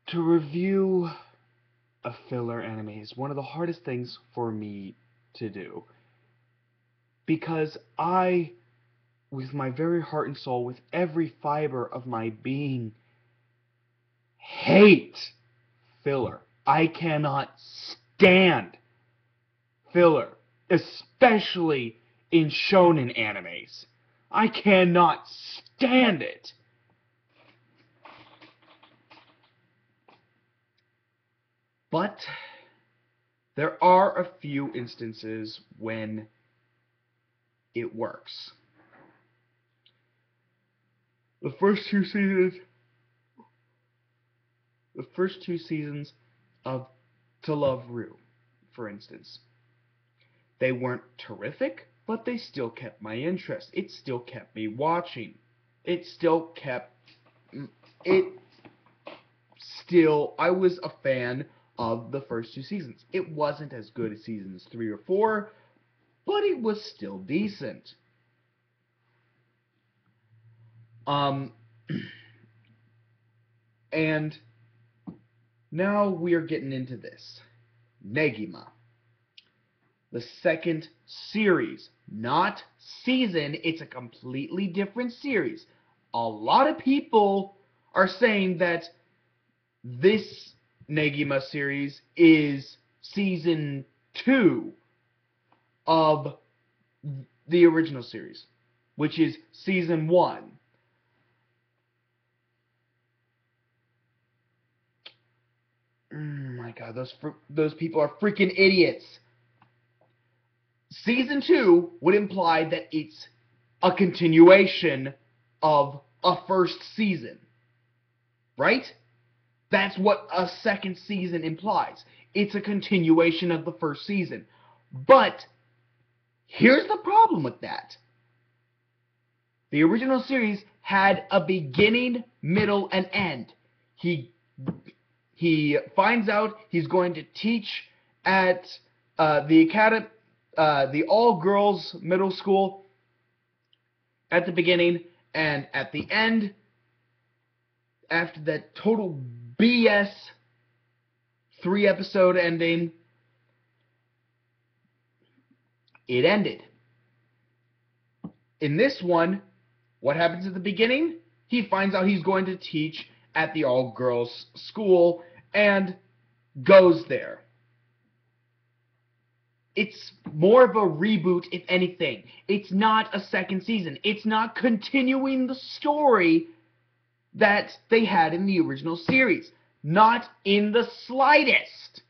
To review a filler anime is one of the hardest things for me to do because I, with my very heart and soul, with every fiber of my being, hate filler. I cannot stand filler, especially in shonen animes. I cannot stand it. But there are a few instances when it works. The first two seasons the first two seasons of To Love Ru, for instance. They weren't terrific, but they still kept my interest. It still kept me watching. It still kept it still I was a fan of the first two seasons. It wasn't as good as seasons 3 or 4, but it was still decent. And now we are getting into this. Negima. The second series. Not season. It's a completely different series. A lot of people are saying that this Negima series is season 2 of the original series, which is season 1. Oh my god, those people are freaking idiots. Season 2 would imply that it's a continuation of a first season. Right? That's what a second season implies. It's a continuation of the first season. But here's the problem with that. The original series had a beginning, middle, and end. He finds out he's going to teach at the all-girls middle school at the beginning, and at the end, after that total BS 3-episode ending, it ended. In this one, what happens at the beginning? He finds out he's going to teach at the all-girls school and goes there. It's more of a reboot, if anything. It's not a second season. It's not continuing the story that they had in the original series. Not in the slightest.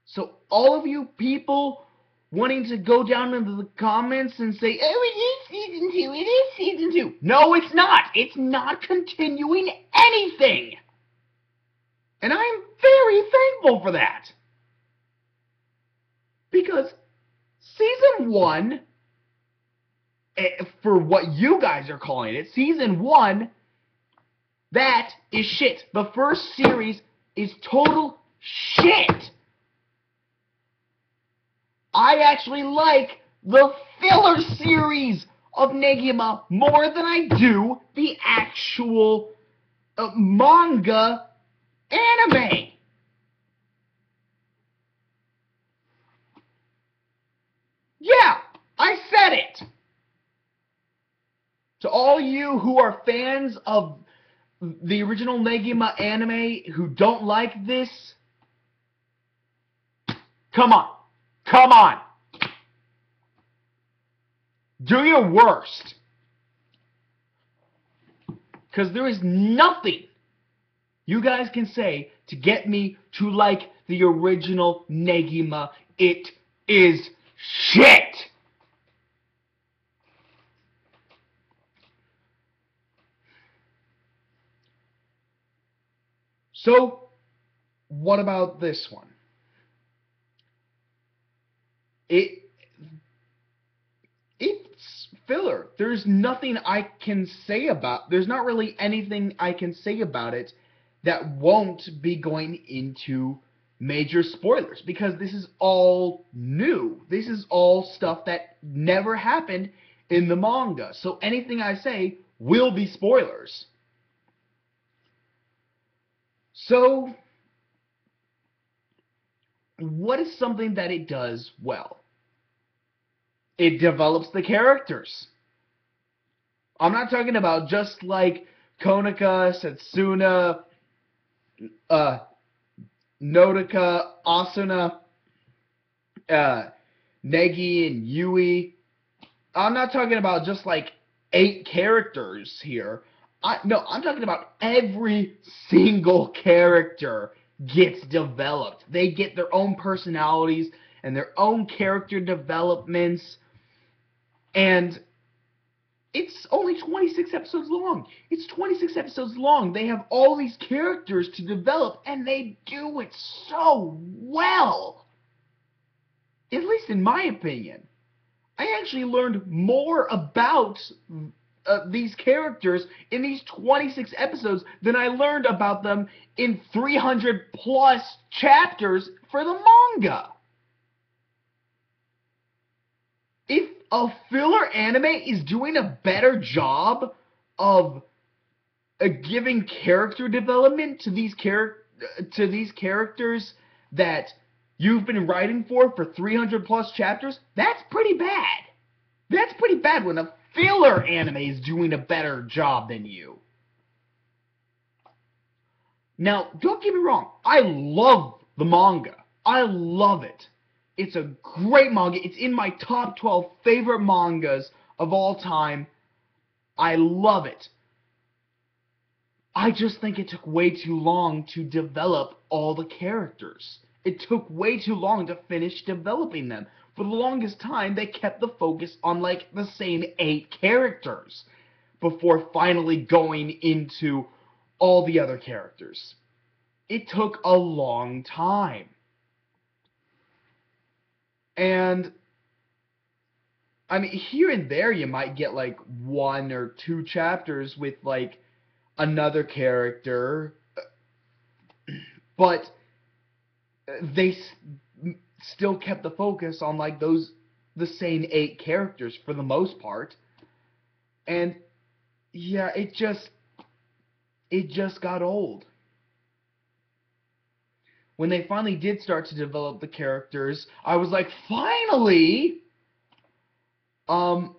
So all of you people wanting to go down into the comments and say, oh, it is season 2, it is season 2. No, it's not. It's not continuing anything. And I'm very thankful for that. Because season 1, for what you guys are calling it, season 1, that is shit. The first series is total shit. I actually like the filler series of Negima more than I do the actual manga anime. Yeah, I said it. To all you who are fans of the original Negima anime who don't like this, come on. Come on. Do your worst. Because there is nothing you guys can say to get me to like the original Negima. It is shit. So, what about this one? It's filler. There's nothing I can say about. There's not really anything I can say about it that won't be going into major spoilers, because this is all new. This is all stuff that never happened in the manga. So anything I say will be spoilers. So, what is something that it does well? It develops the characters. I'm not talking about just like Konoka, Setsuna, uh, Nodoka, Asuna, uh, Negi, and Yui. I'm not talking about just like 8 characters here. No, I'm talking about every single character gets developed. They get their own personalities and their own character developments, and it's only 26 episodes long. It's 26 episodes long. They have all these characters to develop, and they do it so well. At least in my opinion. I actually learned more about these characters in these 26 episodes than I learned about them in 300 plus chapters for the manga. If a filler anime is doing a better job of giving character development to these characters that you've been writing for 300 plus chapters, that's pretty bad. That's pretty bad when a filler anime is doing a better job than you. Now, don't get me wrong. I love the manga. I love it. It's a great manga. It's in my top 12 favorite mangas of all time. I love it. I just think it took way too long to develop all the characters. It took way too long to finish developing them. For the longest time, they kept the focus on like the same 8 characters before finally going into all the other characters. It took a long time. And I mean, here and there you might get like 1 or 2 chapters with like another character, but they still kept the focus on like the same 8 characters for the most part. And yeah, it just got old. When they finally did start to develop the characters, I was like, finally! And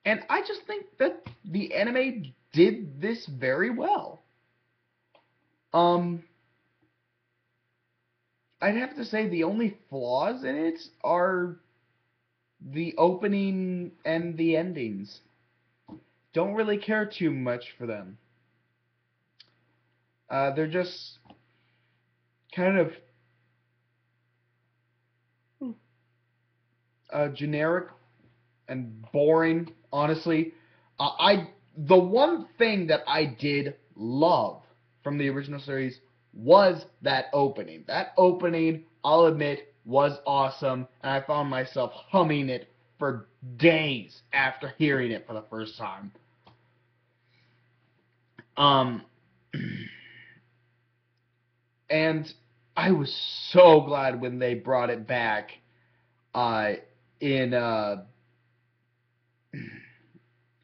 I just think that the anime did this very well. I'd have to say the only flaws in it are the opening and the endings. Don't really care too much for them. They're just kind of generic and boring, honestly. The one thing that I did love from the original series was that opening. That opening, I'll admit, was awesome, and I found myself humming it for days after hearing it for the first time. And I was so glad when they brought it back in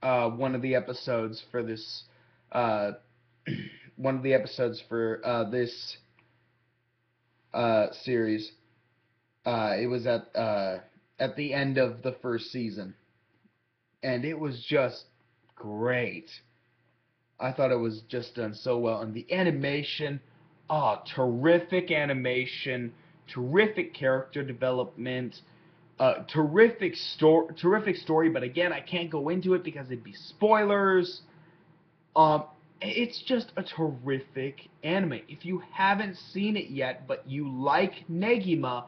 one of the episodes for this one of the episodes for this series. It was at the end of the first season, and it was just great. I thought it was just done so well, and the animation, terrific animation, terrific character development, terrific story. But again, I can't go into it because it'd be spoilers. It's just a terrific anime. If you haven't seen it yet, but you like Negima,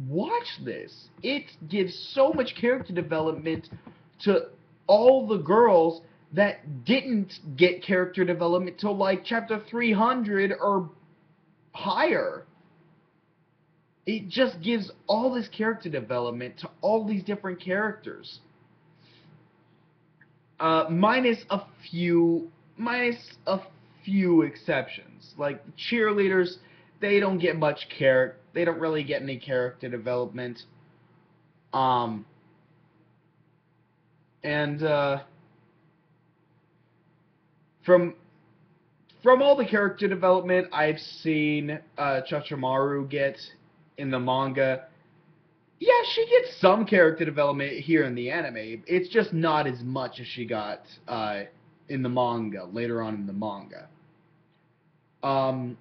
watch this. It gives so much character development to all the girls that didn't get character development till like chapter 300 or higher. It just gives all this character development to all these different characters. Minus a few exceptions. Like the cheerleaders, they don't get much character. They don't really get any character development. And from from all the character development I've seen Chachomaru get in the manga, yeah, she gets some character development here in the anime. It's just not as much as she got in the manga, later on in the manga. Um,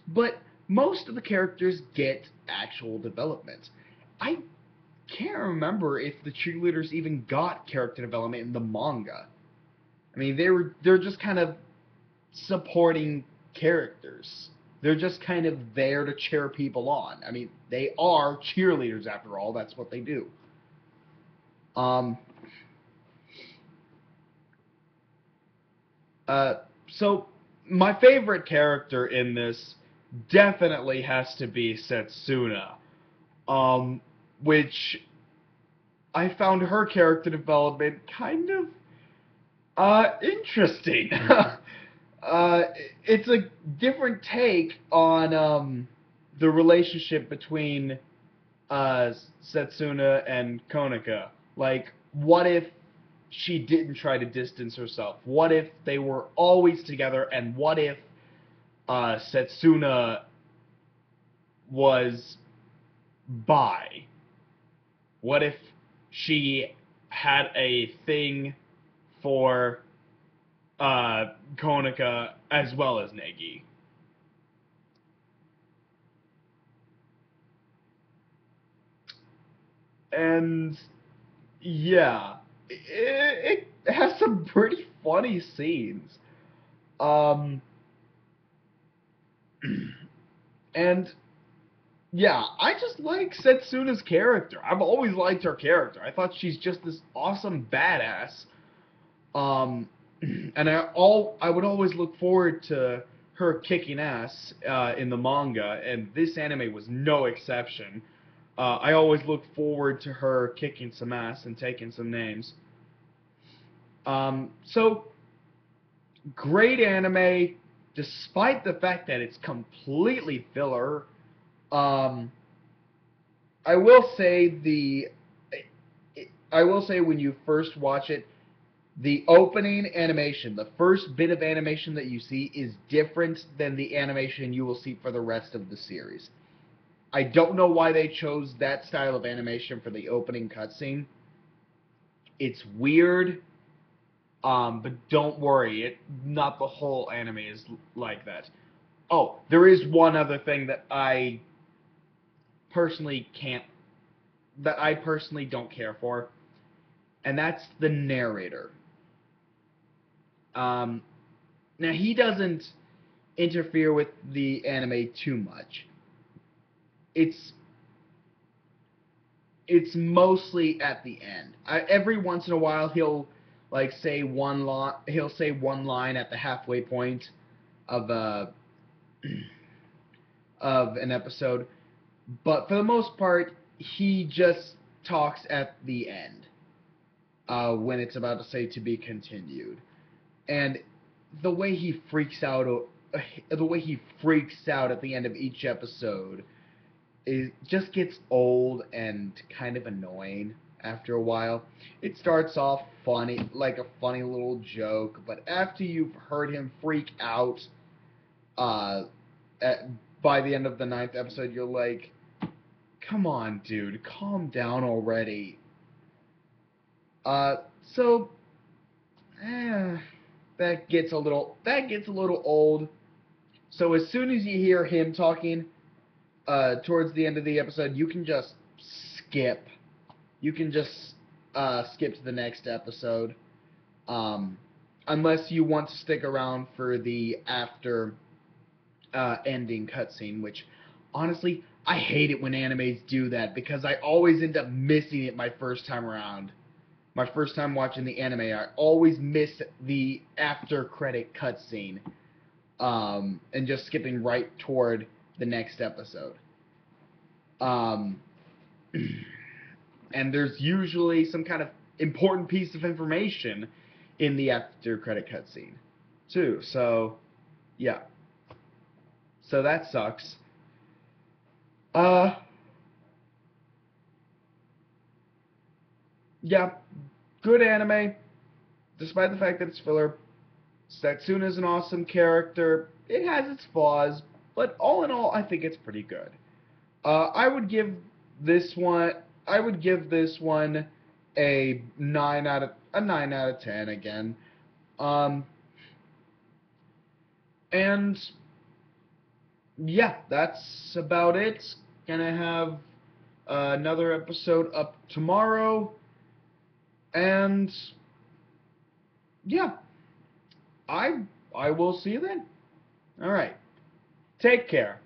but most of the characters get actual development. I can't remember if the cheerleaders even got character development in the manga. I mean, they're just kind of supporting characters. They're just kind of there to cheer people on. I mean, they are cheerleaders after all. That's what they do. Um. So my favorite character in this definitely has to be Setsuna. Which I found her character development kind of interesting. uh, it's a different take on the relationship between Setsuna and Konica. Like, what if she didn't try to distance herself? What if they were always together? And what if Setsuna was bi? What if she had a thing for Konica as well as Negi? And yeah, it has some pretty funny scenes. Um, and yeah, I just like Setsuna's character. I've always liked her character. I thought she's just this awesome badass. Um, and I would always look forward to her kicking ass in the manga, and this anime was no exception. I always look forward to her kicking some ass and taking some names. So great anime, despite the fact that it's completely filler. Um, I will say I will say when you first watch it, the opening animation, the first bit of animation that you see, is different than the animation you will see for the rest of the series. I don't know why they chose that style of animation for the opening cutscene. It's weird, but don't worry, not the whole anime is like that. Oh, there is one other thing personally can't, that I personally don't care for, and that's the narrator. Um, Now he doesn't interfere with the anime too much. It's it's mostly at the end. Every once in a while he'll say one line at the halfway point of of an episode, but for the most part he just talks at the end when it's about to say to be continued. And the way he freaks out the way he freaks out at the end of each episode, it just gets old and kind of annoying after a while. It starts off funny, like a funny little joke, but after you've heard him freak out, uh, at, by the end of the ninth episode, you're like, "Come on, dude, calm down already." Uh, so, eh, that gets a little old. So as soon as you hear him talking, towards the end of the episode, you can just skip. You can just skip to the next episode, um, unless you want to stick around for the after ending cutscene. Which, honestly, I hate it when animes do that because I always end up missing it my first time around. My first time watching the anime, I always miss the after credit cutscene, and just skipping right toward the next episode. Um, and there's usually some kind of important piece of information in the after credit cutscene, too. So, yeah. So that sucks. Uh, yeah, good anime, despite the fact that it's filler. Setsuna's an awesome character. It has its flaws, but all in all, I think it's pretty good. I would give this one. I would give this one a 9 out of 10 again. Um, and yeah, that's about it. Gonna have another episode up tomorrow, and yeah, I I will see you then. All right, take care.